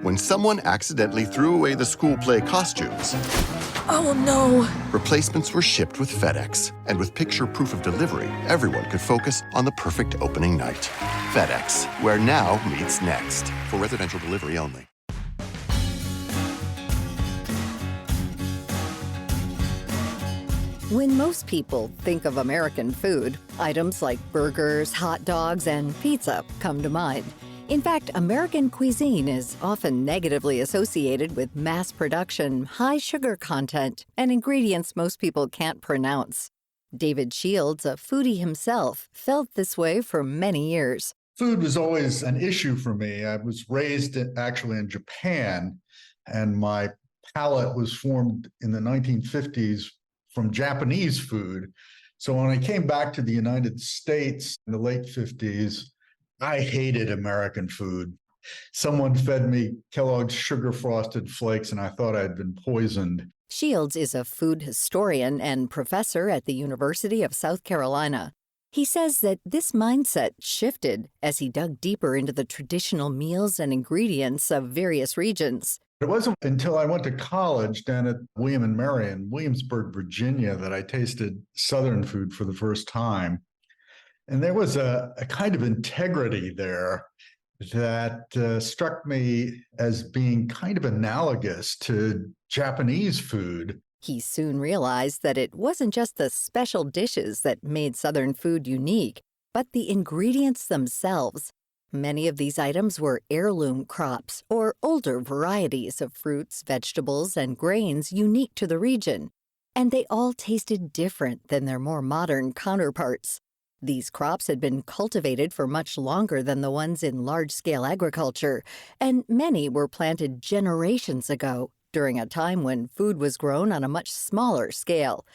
When someone accidentally threw away the school play costumes, Oh no! replacements were shipped with FedEx. And with picture proof of delivery, everyone could focus on the perfect opening night. FedEx, where now meets next. For residential delivery only. When most people think of American food, items like burgers, hot dogs, and pizza come to mind. In fact, American cuisine is often negatively associated with mass production, high sugar content, and ingredients most people can't pronounce. David Shields, a foodie himself, felt this way for many years. Food was always an issue for me. I was raised actually in Japan, and my palate was formed in the 1950s from Japanese food. So when I came back to the United States in the late 50s, I hated American food. Someone fed me Kellogg's sugar frosted flakes, and I thought I'd been poisoned. Shields is a food historian and professor at the University of South Carolina. He says that this mindset shifted as he dug deeper into the traditional meals and ingredients of various regions. It wasn't until I went to college down at William and Mary in Williamsburg, Virginia, that I tasted Southern food for the first time. And there was a kind of integrity there that struck me as being kind of analogous to Japanese food. He soon realized that it wasn't just the special dishes that made Southern food unique, but the ingredients themselves. Many of these items were heirloom crops or older varieties of fruits, vegetables, and grains unique to the region, and they all tasted different than their more modern counterparts. These crops had been cultivated for much longer than the ones in large-scale agriculture, and many were planted generations ago, during a time when food was grown on a much smaller scale.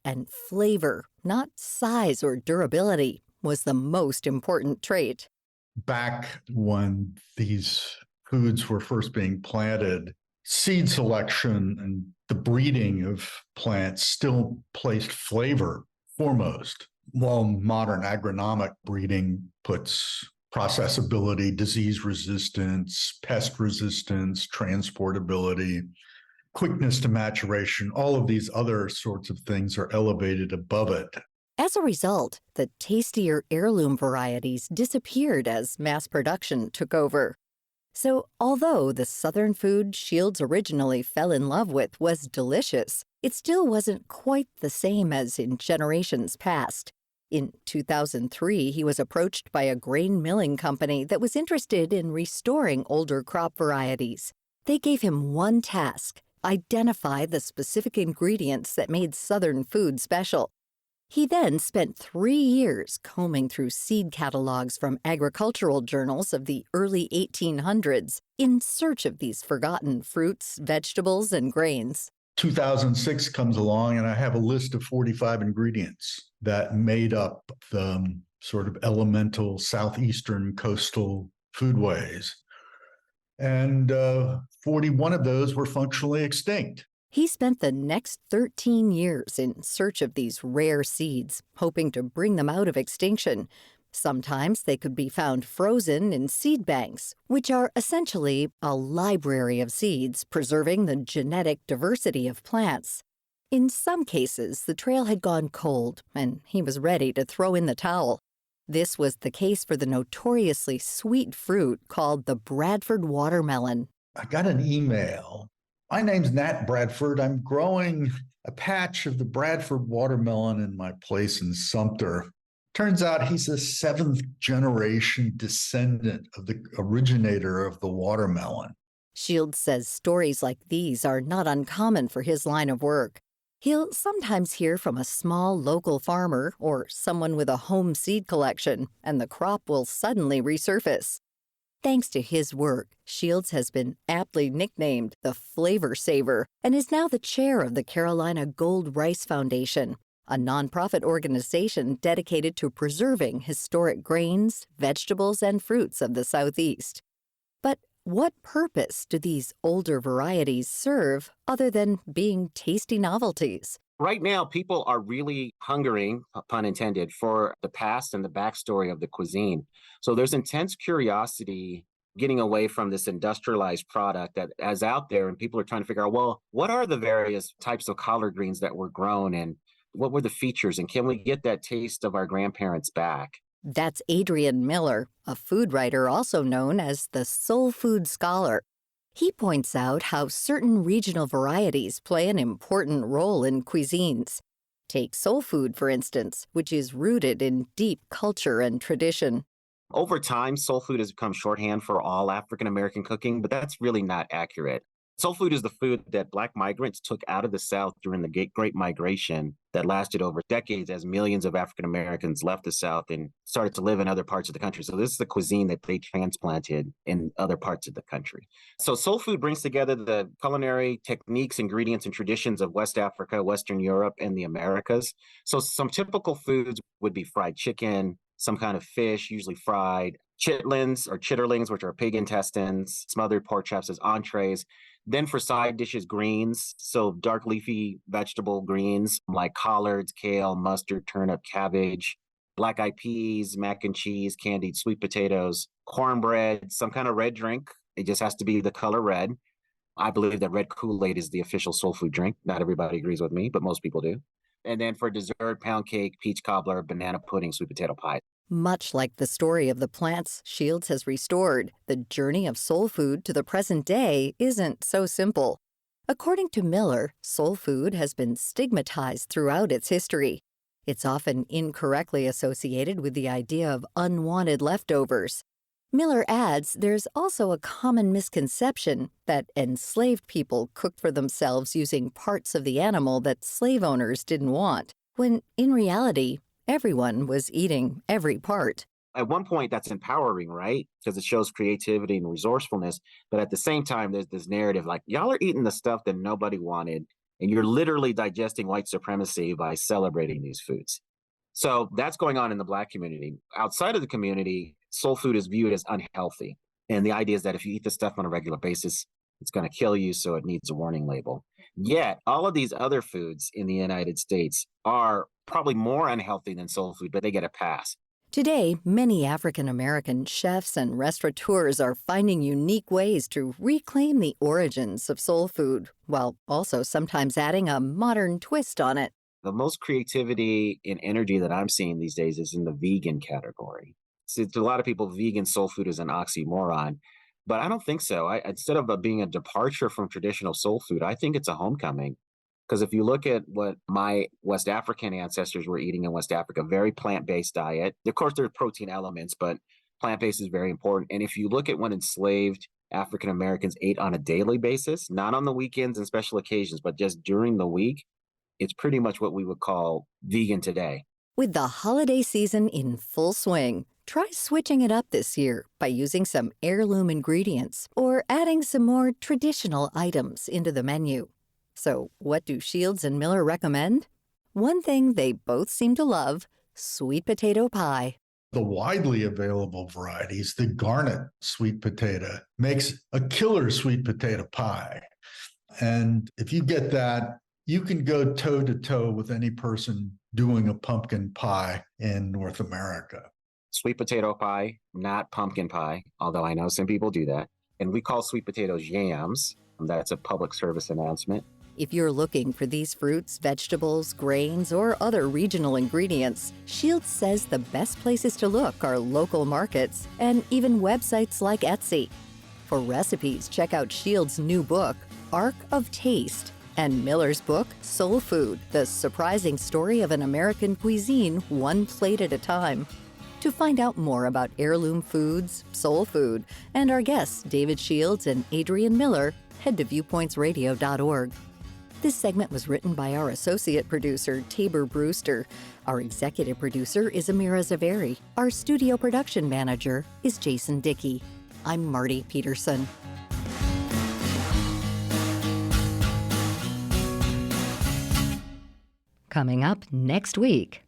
And flavor, not size or durability, was the most important trait. Back when these foods were first being planted, seed selection and the breeding of plants still placed flavor foremost, while modern agronomic breeding puts processability, disease resistance, pest resistance, transportability, quickness to maturation, all of these other sorts of things are elevated above it. As a result, the tastier heirloom varieties disappeared as mass production took over. So, although the Southern food Shields originally fell in love with was delicious, it still wasn't quite the same as in generations past. In 2003, he was approached by a grain milling company that was interested in restoring older crop varieties. They gave him one task: identify the specific ingredients that made Southern food special. He then spent 3 years combing through seed catalogs from agricultural journals of the early 1800s in search of these forgotten fruits, vegetables, and grains. 2006 comes along, and I have a list of 45 ingredients that made up the sort of elemental southeastern coastal foodways. And 41 of those were functionally extinct. He spent the next 13 years in search of these rare seeds, hoping to bring them out of extinction. Sometimes they could be found frozen in seed banks, which are essentially a library of seeds preserving the genetic diversity of plants. In some cases, the trail had gone cold, and he was ready to throw in the towel. This was the case for the notoriously sweet fruit called the Bradford watermelon. I got an email. My name's Nat Bradford. I'm growing a patch of the Bradford watermelon in my place in Sumter. Turns out he's a 7th generation descendant of the originator of the watermelon. Shields says stories like these are not uncommon for his line of work. He'll sometimes hear from a small local farmer or someone with a home seed collection, and the crop will suddenly resurface. Thanks to his work, Shields has been aptly nicknamed the Flavor Saver and is now the chair of the Carolina Gold Rice Foundation, a nonprofit organization dedicated to preserving historic grains, vegetables, and fruits of the Southeast. But what purpose do these older varieties serve other than being tasty novelties? Right now, people are really hungering, pun intended, for the past and the backstory of the cuisine. So there's intense curiosity getting away from this industrialized product that is out there, and people are trying to figure out, well, what are the various types of collard greens that were grown, and what were the features, and can we get that taste of our grandparents back? That's Adrian Miller, a food writer also known as the soul food scholar. He points out how certain regional varieties play an important role in cuisines. Take soul food, for instance, which is rooted in deep culture and tradition. Over time, soul food has become shorthand for all African American cooking, but that's really not accurate. Soul food is the food that Black migrants took out of the South during the Great Migration that lasted over decades as millions of African Americans left the South and started to live in other parts of the country. So this is the cuisine that they transplanted in other parts of the country. So soul food brings together the culinary techniques, ingredients, and traditions of West Africa, Western Europe, and the Americas. So some typical foods would be fried chicken, some kind of fish, usually fried, chitlins or chitterlings, which are pig intestines, smothered pork chops as entrees. Then for side dishes, greens, so dark leafy vegetable greens like collards, kale, mustard, turnip, cabbage, black-eyed peas, mac and cheese, candied sweet potatoes, cornbread, some kind of red drink. It just has to be the color red. I believe that red Kool-Aid is the official soul food drink. Not everybody agrees with me, but most people do. And then for dessert, pound cake, peach cobbler, banana pudding, sweet potato pie. Much like the story of the plants Shields has restored, the journey of soul food to the present day isn't so simple. According to Miller, soul food has been stigmatized throughout its history. It's often incorrectly associated with the idea of unwanted leftovers. Miller adds there's also a common misconception that enslaved people cooked for themselves using parts of the animal that slave owners didn't want, when in reality, everyone was eating every part. At one point, that's empowering, right? Because it shows creativity and resourcefulness. But at the same time, there's this narrative like, y'all are eating the stuff that nobody wanted, and you're literally digesting white supremacy by celebrating these foods. So that's going on in the Black community. Outside of the community, soul food is viewed as unhealthy. And the idea is that if you eat this stuff on a regular basis, it's going to kill you, so it needs a warning label. Yet, all of these other foods in the United States are probably more unhealthy than soul food, but they get a pass. Today, many African American chefs and restaurateurs are finding unique ways to reclaim the origins of soul food, while also sometimes adding a modern twist on it. The most creativity and energy that I'm seeing these days is in the vegan category. So to a lot of people, vegan soul food is an oxymoron, but I don't think so. Instead of being a departure from traditional soul food, I think it's a homecoming. Because if you look at what my West African ancestors were eating in West Africa, very plant-based diet. Of course, there are protein elements, but plant-based is very important. And if you look at what enslaved African Americans ate on a daily basis, not on the weekends and special occasions, but just during the week, it's pretty much what we would call vegan today. With the holiday season in full swing, try switching it up this year by using some heirloom ingredients or adding some more traditional items into the menu. So, what do Shields and Miller recommend? One thing they both seem to love: sweet potato pie. The widely available varieties, the garnet sweet potato, makes a killer sweet potato pie. And if you get that, you can go toe to toe with any person doing a pumpkin pie in North America. Sweet potato pie, not pumpkin pie, although I know some people do that. And we call sweet potatoes yams. That's a public service announcement. If you're looking for these fruits, vegetables, grains, or other regional ingredients, Shields says the best places to look are local markets and even websites like Etsy. For recipes, check out Shields' new book, Arc of Taste, and Miller's book, Soul Food, the surprising story of an American cuisine one plate at a time. To find out more about heirloom foods, soul food, and our guests, David Shields and Adrian Miller, head to viewpointsradio.org. This segment was written by our associate producer, Tabor Brewster. Our executive producer is Amira Zaveri. Our studio production manager is Jason Dickey. I'm Marty Peterson. Coming up next week.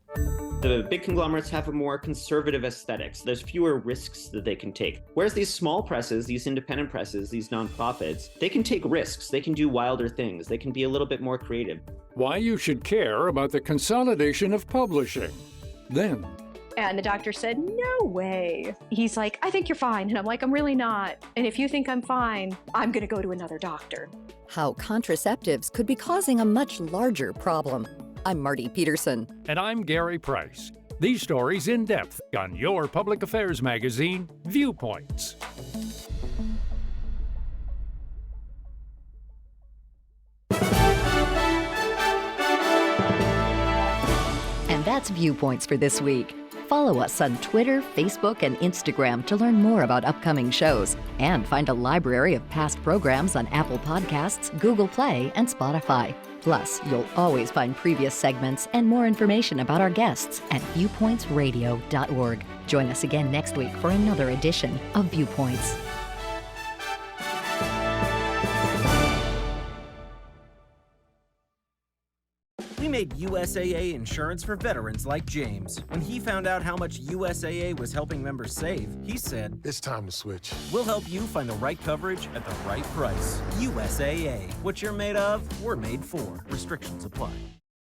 The big conglomerates have a more conservative aesthetics. There's fewer risks that they can take. Whereas these small presses, these independent presses, these nonprofits, they can take risks. They can do wilder things. They can be a little bit more creative. Why you should care about the consolidation of publishing. Then, And the doctor said, no way. He's like, I think you're fine. And I'm like, I'm really not. And if you think I'm fine, I'm going to go to another doctor. How contraceptives could be causing a much larger problem. I'm Marty Peterson. And I'm Gary Price. These stories in depth on your public affairs magazine, Viewpoints. And that's Viewpoints for this week. Follow us on Twitter, Facebook, and Instagram to learn more about upcoming shows and find a library of past programs on Apple Podcasts, Google Play, and Spotify. Plus, you'll always find previous segments and more information about our guests at viewpointsradio.org. Join us again next week for another edition of Viewpoints. We made USAA insurance for veterans like James. When he found out how much USAA was helping members save, he said, it's time to switch. We'll help you find the right coverage at the right price. USAA. What you're made of, we're made for. Restrictions apply.